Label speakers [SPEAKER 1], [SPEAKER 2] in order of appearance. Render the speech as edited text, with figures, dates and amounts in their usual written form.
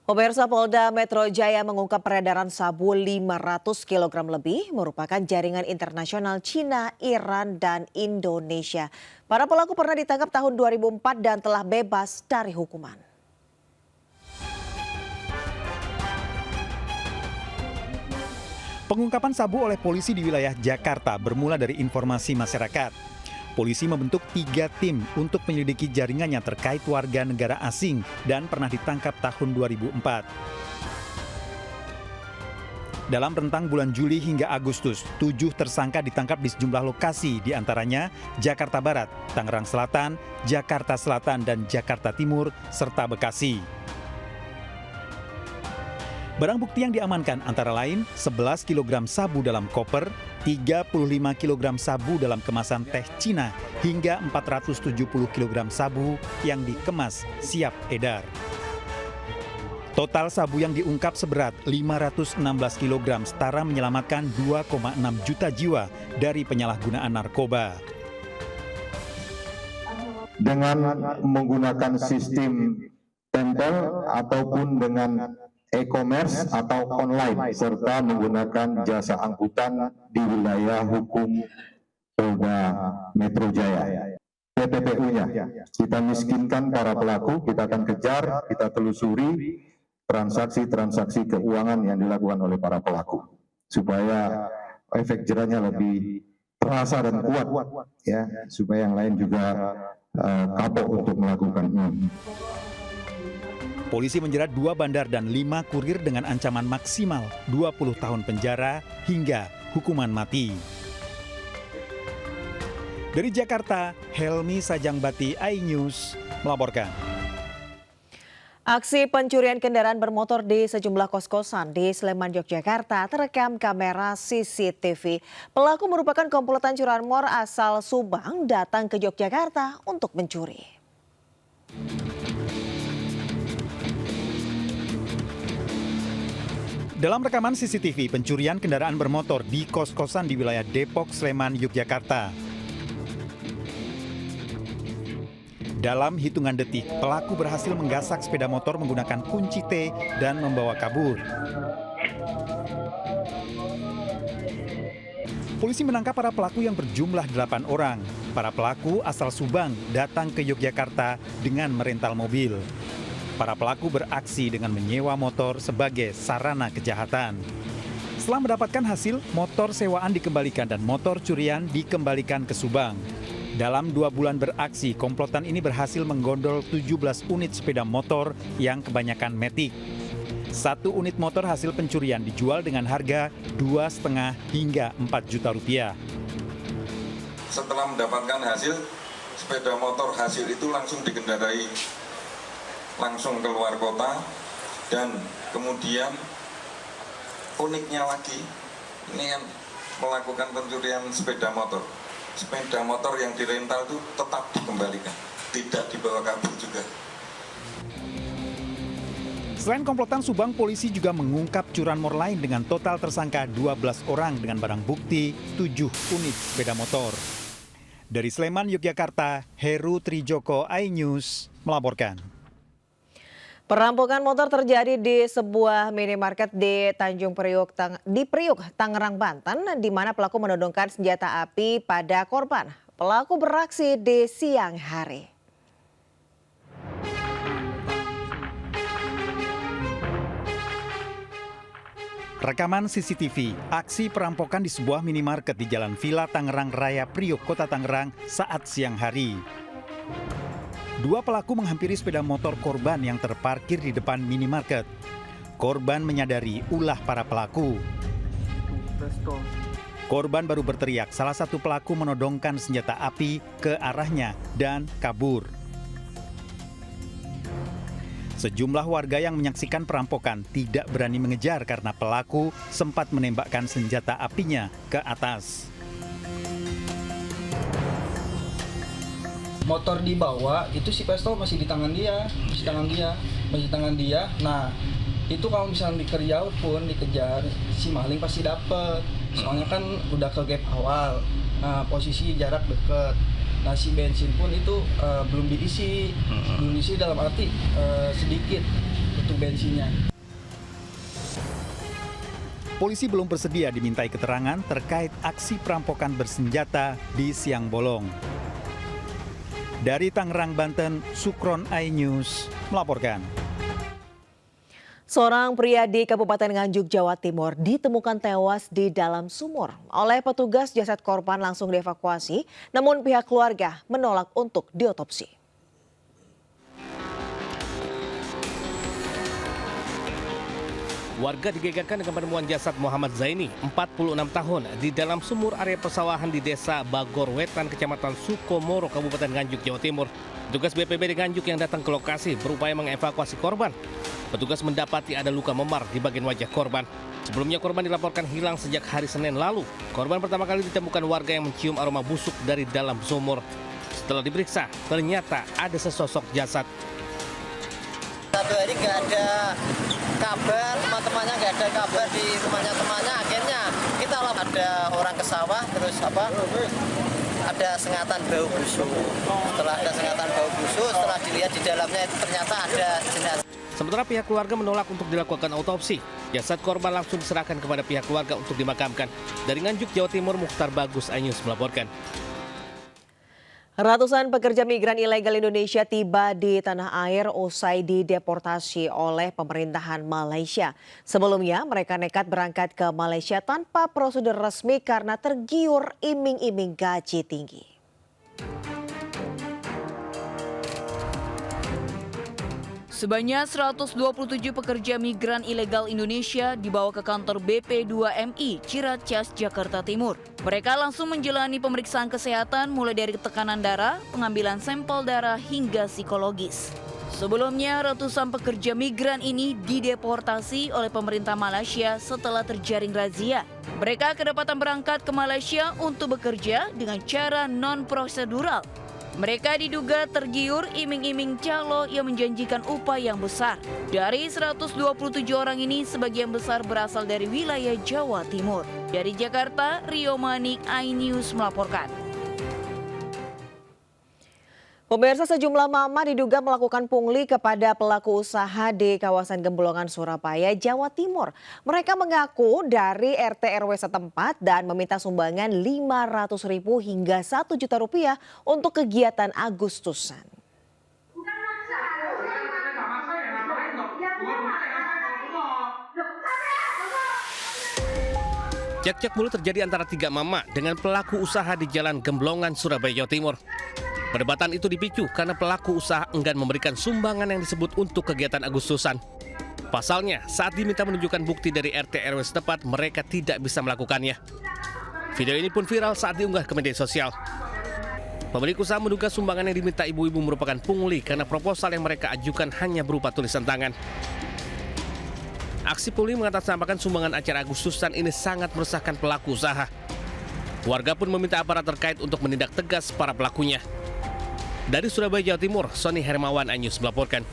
[SPEAKER 1] Pemirsa, Polda Metro Jaya mengungkap peredaran sabu 500 kg lebih merupakan jaringan internasional Cina, Iran, dan Indonesia. Para pelaku pernah ditangkap tahun 2004 dan telah bebas dari hukuman.
[SPEAKER 2] Pengungkapan sabu oleh polisi di wilayah Jakarta bermula dari informasi masyarakat. Polisi membentuk 3 tim untuk menyelidiki jaringannya terkait warga negara asing dan pernah ditangkap tahun 2004. Dalam rentang bulan Juli hingga Agustus, 7 tersangka ditangkap di sejumlah lokasi, diantaranya Jakarta Barat, Tangerang Selatan, Jakarta Selatan, dan Jakarta Timur, serta Bekasi. Barang bukti yang diamankan antara lain 11 kg sabu dalam koper, 35 kg sabu dalam kemasan teh Cina, hingga 470 kg sabu yang dikemas siap edar. Total sabu yang diungkap seberat 516 kg setara menyelamatkan 2,6 juta jiwa dari penyalahgunaan narkoba.
[SPEAKER 3] Dengan menggunakan sistem tempel ataupun dengan e-commerce atau online serta menggunakan jasa angkutan di wilayah hukum Polda Metro Jaya. TPPU-nya kita miskinkan para pelaku, kita akan kejar, kita telusuri transaksi-transaksi keuangan yang dilakukan oleh para pelaku supaya efek jerahnya lebih terasa dan kuat, ya, supaya yang lain juga kapok untuk melakukannya.
[SPEAKER 2] Polisi menjerat 2 bandar dan 5 kurir dengan ancaman maksimal 20 tahun penjara hingga hukuman mati. Dari Jakarta, Helmi Sajangbati, iNews melaporkan.
[SPEAKER 1] Aksi pencurian kendaraan bermotor di sejumlah kos-kosan di Sleman, Yogyakarta terekam kamera CCTV. Pelaku merupakan komplotan curanmor asal Subang datang ke Yogyakarta untuk mencuri.
[SPEAKER 2] Dalam rekaman CCTV, pencurian kendaraan bermotor di kos-kosan di wilayah Depok, Sleman, Yogyakarta. Dalam hitungan detik, pelaku berhasil menggasak sepeda motor menggunakan kunci T dan membawa kabur. Polisi menangkap para pelaku yang berjumlah 8 orang. Para pelaku asal Subang datang ke Yogyakarta dengan merental mobil. Para pelaku beraksi dengan menyewa motor sebagai sarana kejahatan. Setelah mendapatkan hasil, motor sewaan dikembalikan dan motor curian dikembalikan ke Subang. Dalam 2 bulan beraksi, komplotan ini berhasil menggondol 17 unit sepeda motor yang kebanyakan Matic. 1 unit motor hasil pencurian dijual dengan harga 2,5 hingga 4 juta rupiah.
[SPEAKER 4] Setelah mendapatkan hasil, sepeda motor hasil itu langsung dikendarai langsung keluar kota, dan kemudian uniknya lagi ini kan melakukan pencurian sepeda motor yang dirental itu tetap dikembalikan, tidak dibawa kabur juga.
[SPEAKER 2] Selain komplotan Subang, polisi juga mengungkap curanmor lain dengan total tersangka 12 orang dengan barang bukti 7 unit sepeda motor. Dari Sleman, Yogyakarta, Heru Trijoko, iNews melaporkan.
[SPEAKER 1] Perampokan motor terjadi di sebuah minimarket di Priuk, Tangerang, Banten, di mana pelaku menodongkan senjata api pada korban. Pelaku beraksi di siang hari.
[SPEAKER 2] Rekaman CCTV, aksi perampokan di sebuah minimarket di Jalan Villa Tangerang Raya Priuk, Kota Tangerang saat siang hari. 2 pelaku menghampiri sepeda motor korban yang terparkir di depan minimarket. Korban menyadari ulah para pelaku. Korban baru berteriak, salah satu pelaku menodongkan senjata api ke arahnya dan kabur. Sejumlah warga yang menyaksikan perampokan tidak berani mengejar karena pelaku sempat menembakkan senjata apinya ke atas.
[SPEAKER 5] Motor dibawa, itu si pistol masih di tangan dia. Nah, itu kalau misalnya dikejar pun dikejar, si maling pasti dapet. Soalnya kan udah ke gap awal, nah, posisi jarak deket. Nah, si bensin pun itu belum diisi dalam arti sedikit. Untuk bensinnya.
[SPEAKER 2] Polisi belum bersedia dimintai keterangan terkait aksi perampokan bersenjata di siang bolong. Dari Tangerang, Banten, Sukron iNews melaporkan.
[SPEAKER 1] Seorang pria di Kabupaten Nganjuk, Jawa Timur ditemukan tewas di dalam sumur. Oleh petugas, jasad korban langsung dievakuasi, namun pihak keluarga menolak untuk diotopsi.
[SPEAKER 6] Warga digegerkan dengan penemuan jasad Muhammad Zaini, 46 tahun, di dalam sumur area persawahan di Desa Bagor Wetan, Kecamatan Sukomoro, Kabupaten Nganjuk, Jawa Timur. Petugas BPBD Nganjuk yang datang ke lokasi berupaya mengevakuasi korban. Petugas mendapati ada luka memar di bagian wajah korban. Sebelumnya korban dilaporkan hilang sejak hari Senin lalu. Korban pertama kali ditemukan warga yang mencium aroma busuk dari dalam sumur. Setelah diperiksa, ternyata ada sesosok jasad.
[SPEAKER 7] Satu hari nggak ada kabar, teman-temannya nggak ada kabar di rumahnya temannya. Akhirnya kita ada orang ke sawah, terus ada sengatan bau busuk. Setelah ada sengatan bau busuk, setelah dilihat di dalamnya itu ternyata ada jenazah.
[SPEAKER 6] Sementara pihak keluarga menolak untuk dilakukan autopsi. Jasad korban langsung diserahkan kepada pihak keluarga untuk dimakamkan. Dari Nganjuk, Jawa Timur, Mukhtar Bagus, iNews melaporkan.
[SPEAKER 1] Ratusan pekerja migran ilegal Indonesia tiba di tanah air usai dideportasi oleh pemerintahan Malaysia. Sebelumnya mereka nekat berangkat ke Malaysia tanpa prosedur resmi karena tergiur iming-iming gaji tinggi.
[SPEAKER 8] Sebanyak 127 pekerja migran ilegal Indonesia dibawa ke kantor BP2MI Ciracas, Jakarta Timur. Mereka langsung menjalani pemeriksaan kesehatan mulai dari tekanan darah, pengambilan sampel darah hingga psikologis. Sebelumnya, ratusan pekerja migran ini dideportasi oleh pemerintah Malaysia setelah terjaring razia. Mereka kedapatan berangkat ke Malaysia untuk bekerja dengan cara non-prosedural. Mereka diduga tergiur iming-iming calo yang menjanjikan upah yang besar. Dari 127 orang ini, sebagian besar berasal dari wilayah Jawa Timur. Dari Jakarta, Rio Manik, iNews melaporkan.
[SPEAKER 1] Pemirsa, sejumlah mama diduga melakukan pungli kepada pelaku usaha di kawasan Gembolongan, Surabaya, Jawa Timur. Mereka mengaku dari RT RW setempat dan meminta sumbangan Rp500.000 hingga Rp1 juta untuk kegiatan Agustusan.
[SPEAKER 6] Cekcok mulut terjadi antara 3 mama dengan pelaku usaha di Jalan Gembolongan, Surabaya, Jawa Timur. Perdebatan itu dipicu karena pelaku usaha enggan memberikan sumbangan yang disebut untuk kegiatan Agustusan. Pasalnya, saat diminta menunjukkan bukti dari RT RW setempat, mereka tidak bisa melakukannya. Video ini pun viral saat diunggah ke media sosial. Pemilik usaha menduga sumbangan yang diminta ibu-ibu merupakan pungli karena proposal yang mereka ajukan hanya berupa tulisan tangan. Aksi pungli mengatasnamakan sumbangan acara Agustusan ini sangat meresahkan pelaku usaha. Warga pun meminta aparat terkait untuk menindak tegas para pelakunya. Dari Surabaya, Jawa Timur, Sony Hermawan, iNews melaporkan.